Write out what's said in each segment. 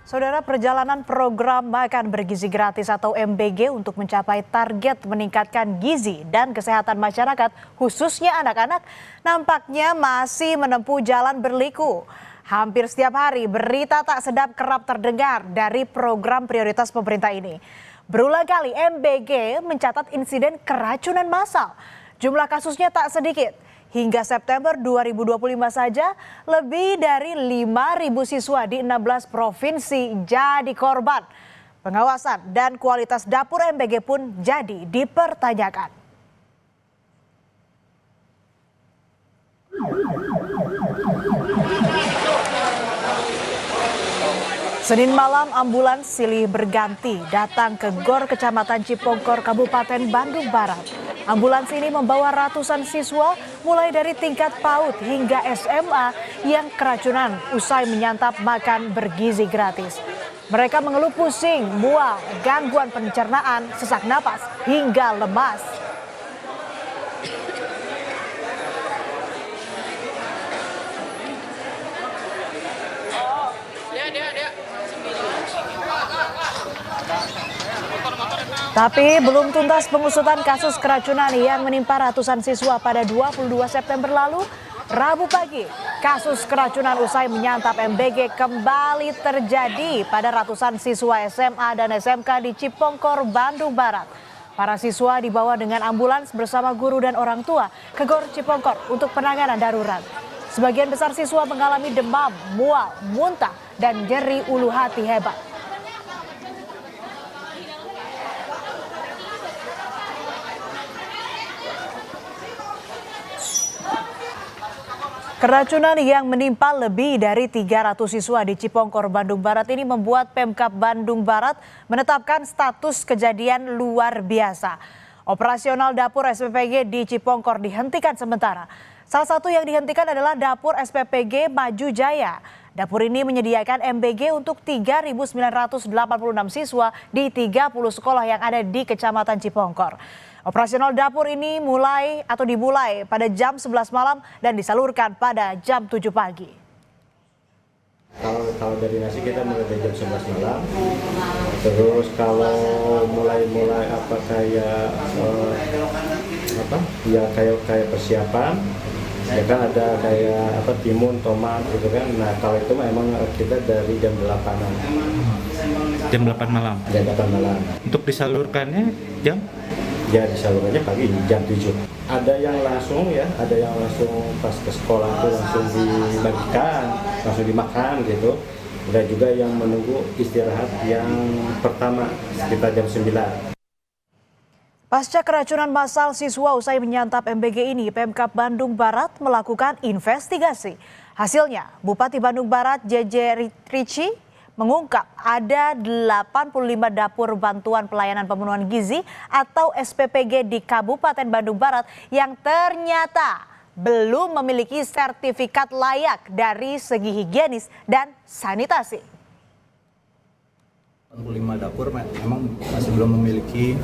Saudara, perjalanan program makan bergizi gratis atau MBG untuk mencapai target meningkatkan gizi dan kesehatan masyarakat, khususnya anak-anak, nampaknya masih menempuh jalan berliku. Hampir setiap hari berita tak sedap kerap terdengar dari program prioritas pemerintah ini. Berulang kali MBG mencatat insiden keracunan massal. Jumlah kasusnya tak sedikit. Hingga September 2025 saja, lebih dari 5.000 siswa di 16 provinsi jadi korban. Pengawasan dan kualitas dapur MBG pun jadi dipertanyakan. Senin malam, ambulans silih berganti datang ke GOR Kecamatan Cipongkor, Kabupaten Bandung Barat. Ambulans ini membawa ratusan siswa mulai dari tingkat PAUD hingga SMA yang keracunan usai menyantap makan bergizi gratis. Mereka mengeluh pusing, mual, gangguan pencernaan, sesak napas, hingga lemas. Tapi belum tuntas pengusutan kasus keracunan yang menimpa ratusan siswa pada 22 September lalu. Rabu pagi, kasus keracunan usai menyantap MBG kembali terjadi pada ratusan siswa SMA dan SMK di Cipongkor, Bandung Barat. Para siswa dibawa dengan ambulans bersama guru dan orang tua ke GOR Cipongkor untuk penanganan darurat. Sebagian besar siswa mengalami demam, mual, muntah, dan nyeri ulu hati hebat. Keracunan yang menimpa lebih dari 300 siswa di Cipongkor, Bandung Barat ini membuat Pemkab Bandung Barat menetapkan status kejadian luar biasa. Operasional dapur SPPG di Cipongkor dihentikan sementara. Salah satu yang dihentikan adalah dapur SPPG Maju Jaya. Dapur ini menyediakan MBG untuk 3.986 siswa di 30 sekolah yang ada di Kecamatan Cipongkor. Operasional dapur ini dimulai pada jam 11 malam dan disalurkan pada jam 7 pagi. Kalau dari nasi kita mulai dari jam 11 malam. Terus kalau mulai kayak persiapan, ya kan ada kayak timun, tomat gitu kan. Nah, kalau itu memang kita dari jam 8-an. Jam 8 malam. Jam 8 malam. Untuk disalurkannya jam? Ya, disalurkannya pagi jam 7. Ada yang langsung pas ke sekolah itu langsung dibagikan, langsung dimakan gitu. Ada juga yang menunggu istirahat yang pertama sekitar jam 9. Pasca keracunan massal siswa usai menyantap MBG ini, Pemkab Bandung Barat melakukan investigasi. Hasilnya, Bupati Bandung Barat JJ Ricci mengungkap ada 85 dapur bantuan pelayanan pemenuhan gizi atau SPPG di Kabupaten Bandung Barat yang ternyata belum memiliki sertifikat layak dari segi higienis dan sanitasi. 85 dapur memang masih belum memiliki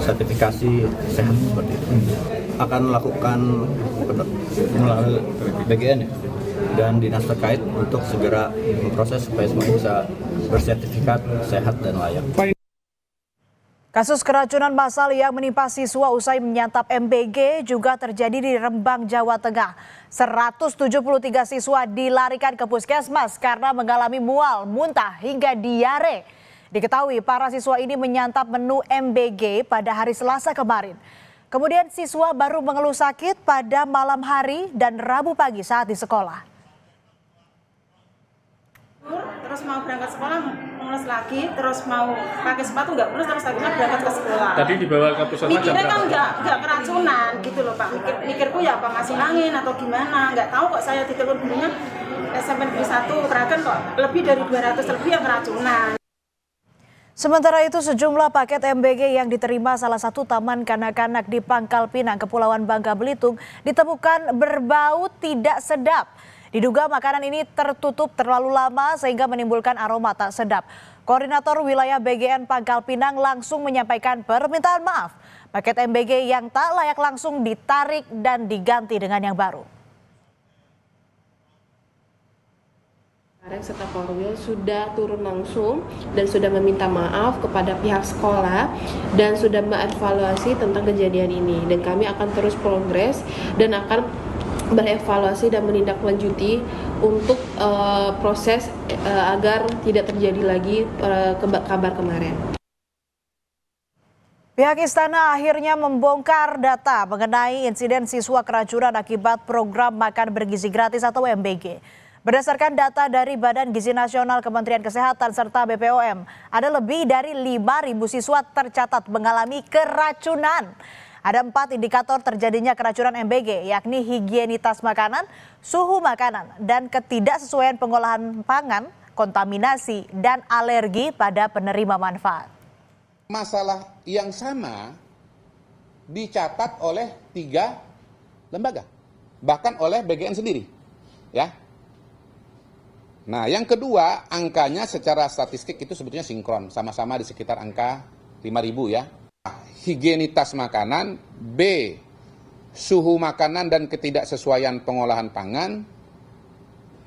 sertifikasi sehat seperti itu. Akan melakukan melalui BGN dan dinas terkait untuk segera memproses supaya semuanya bisa bersertifikat sehat dan layak. Kasus keracunan massal yang menimpa siswa usai menyantap MBG juga terjadi di Rembang, Jawa Tengah. 173 siswa dilarikan ke puskesmas karena mengalami mual, muntah hingga diare. Diketahui para siswa ini menyantap menu MBG pada hari Selasa kemarin. Kemudian siswa baru mengeluh sakit pada malam hari dan Rabu pagi saat di sekolah. Terus mau berangkat sekolah mulus lagi, terus mau pakai sepatu nggak mulus, terus akhirnya berangkat ke sekolah. Tadi dibawa ke puskesmas. Mikirnya kan nggak keracunan gitu loh Pak. Mikirku ya apa masih angin atau gimana, nggak tahu kok saya ditelepon gurunya SMP Negeri 1 Kraken kok lebih dari 200 lebih yang keracunan. Sementara itu sejumlah paket MBG yang diterima salah satu taman kanak-kanak di Pangkal Pinang, Kepulauan Bangka Belitung ditemukan berbau tidak sedap. Diduga makanan ini tertutup terlalu lama sehingga menimbulkan aroma tak sedap. Koordinator wilayah BGN Pangkal Pinang langsung menyampaikan permintaan maaf. Paket MBG yang tak layak langsung ditarik dan diganti dengan yang baru. Serta Korwil sudah turun langsung dan sudah meminta maaf kepada pihak sekolah dan sudah mengevaluasi tentang kejadian ini, dan kami akan terus progres dan akan berevaluasi dan menindaklanjuti untuk proses agar tidak terjadi lagi kabar kemarin. Pihak istana akhirnya membongkar data mengenai insiden siswa keracunan akibat program makan bergizi gratis atau MBG. Berdasarkan data dari Badan Gizi Nasional Kementerian Kesehatan serta BPOM, ada lebih dari 5.000 siswa tercatat mengalami keracunan. Ada 4 indikator terjadinya keracunan MBG, yakni higienitas makanan, suhu makanan, dan ketidaksesuaian pengolahan pangan, kontaminasi, dan alergi pada penerima manfaat. Masalah yang sama dicatat oleh 3 lembaga, bahkan oleh BGN sendiri, ya. Nah, yang kedua, angkanya secara statistik itu sebetulnya sinkron, sama-sama di sekitar angka 5.000 ya. Higienitas makanan, B, suhu makanan dan ketidaksesuaian pengolahan pangan,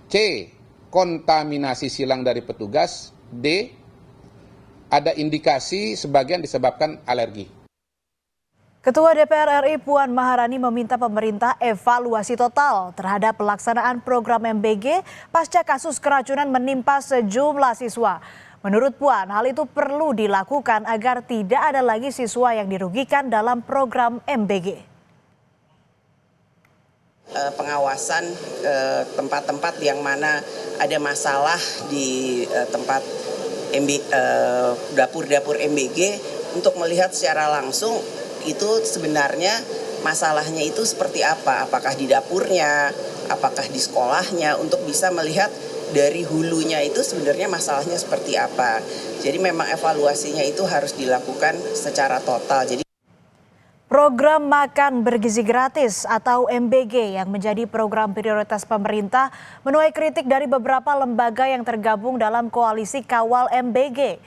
C, kontaminasi silang dari petugas, D, ada indikasi sebagian disebabkan alergi. Ketua DPR RI Puan Maharani meminta pemerintah evaluasi total terhadap pelaksanaan program MBG pasca kasus keracunan menimpa sejumlah siswa. Menurut Puan, hal itu perlu dilakukan agar tidak ada lagi siswa yang dirugikan dalam program MBG. Pengawasan tempat-tempat yang mana ada masalah di tempat dapur-dapur MBG untuk melihat secara langsung itu sebenarnya masalahnya itu seperti apa, apakah di dapurnya, apakah di sekolahnya, untuk bisa melihat dari hulunya itu sebenarnya masalahnya seperti apa. Jadi memang evaluasinya itu harus dilakukan secara total. Jadi Program Makan Bergizi Gratis atau MBG yang menjadi program prioritas pemerintah menuai kritik dari beberapa lembaga yang tergabung dalam koalisi kawal MBG.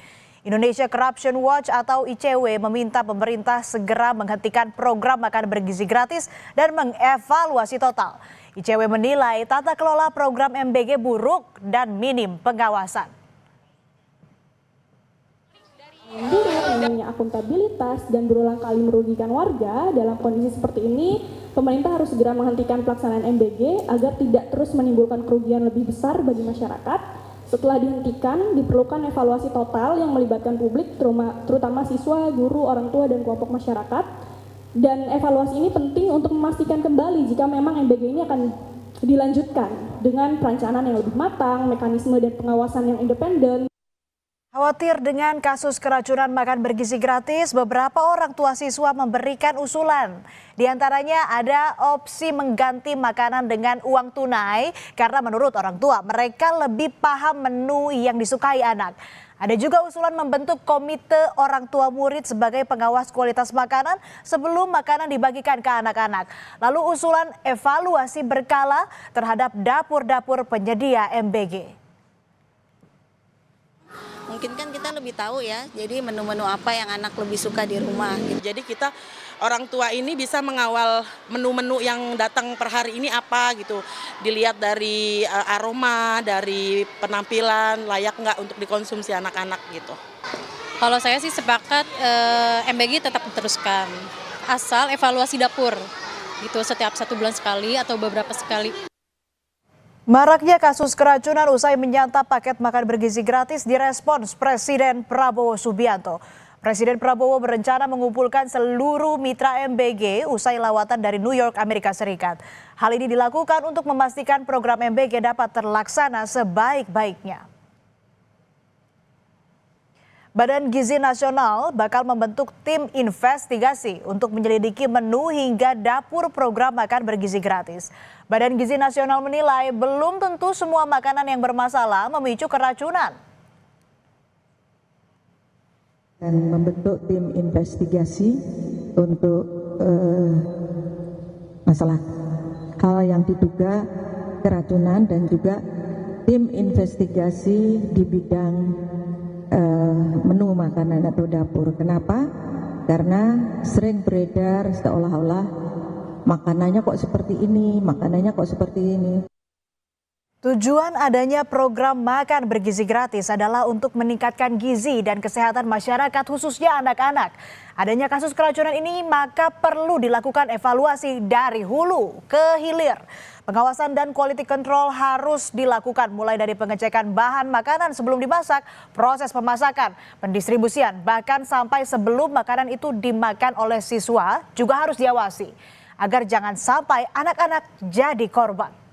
Indonesia Corruption Watch atau ICW meminta pemerintah segera menghentikan program makan bergizi gratis dan mengevaluasi total. ICW menilai tata kelola program MBG buruk dan minim pengawasan. Buruk, minimnya akuntabilitas dan berulang kali merugikan warga. Dalam kondisi seperti ini, pemerintah harus segera menghentikan pelaksanaan MBG agar tidak terus menimbulkan kerugian lebih besar bagi masyarakat. Setelah dihentikan, diperlukan evaluasi total yang melibatkan publik, terutama siswa, guru, orang tua, dan kelompok masyarakat. Dan evaluasi ini penting untuk memastikan kembali jika memang MBG ini akan dilanjutkan dengan perencanaan yang lebih matang, mekanisme dan pengawasan yang independen. Khawatir dengan kasus keracunan makan bergizi gratis, beberapa orang tua siswa memberikan usulan. Di antaranya ada opsi mengganti makanan dengan uang tunai karena menurut orang tua mereka lebih paham menu yang disukai anak. Ada juga usulan membentuk komite orang tua murid sebagai pengawas kualitas makanan sebelum makanan dibagikan ke anak-anak. Lalu usulan evaluasi berkala terhadap dapur-dapur penyedia MBG. Mungkin kan kita lebih tahu ya, jadi menu-menu apa yang anak lebih suka di rumah. Jadi kita orang tua ini bisa mengawal menu-menu yang datang per hari ini apa gitu. Dilihat dari aroma, dari penampilan, layak nggak untuk dikonsumsi anak-anak gitu. Kalau saya sih sepakat MBG tetap diteruskan. Asal evaluasi dapur gitu setiap 1 bulan sekali atau beberapa sekali. Maraknya kasus keracunan usai menyantap paket makan bergizi gratis direspons Presiden Prabowo Subianto. Presiden Prabowo berencana mengumpulkan seluruh mitra MBG usai lawatan dari New York, Amerika Serikat. Hal ini dilakukan untuk memastikan program MBG dapat terlaksana sebaik-baiknya. Badan Gizi Nasional bakal membentuk tim investigasi untuk menyelidiki menu hingga dapur program makan bergizi gratis. Badan Gizi Nasional menilai belum tentu semua makanan yang bermasalah memicu keracunan. Dan membentuk tim investigasi untuk masalah hal yang diduga keracunan dan juga tim investigasi di bidang menu makanan atau dapur. Kenapa? Karena sering beredar seolah-olah makanannya kok seperti ini, makanannya kok seperti ini. Tujuan adanya program makan bergizi gratis adalah untuk meningkatkan gizi dan kesehatan masyarakat khususnya anak-anak. Adanya kasus keracunan ini maka perlu dilakukan evaluasi dari hulu ke hilir. Pengawasan dan quality control harus dilakukan mulai dari pengecekan bahan makanan sebelum dimasak, proses pemasakan, pendistribusian, bahkan sampai sebelum makanan itu dimakan oleh siswa juga harus diawasi agar jangan sampai anak-anak jadi korban.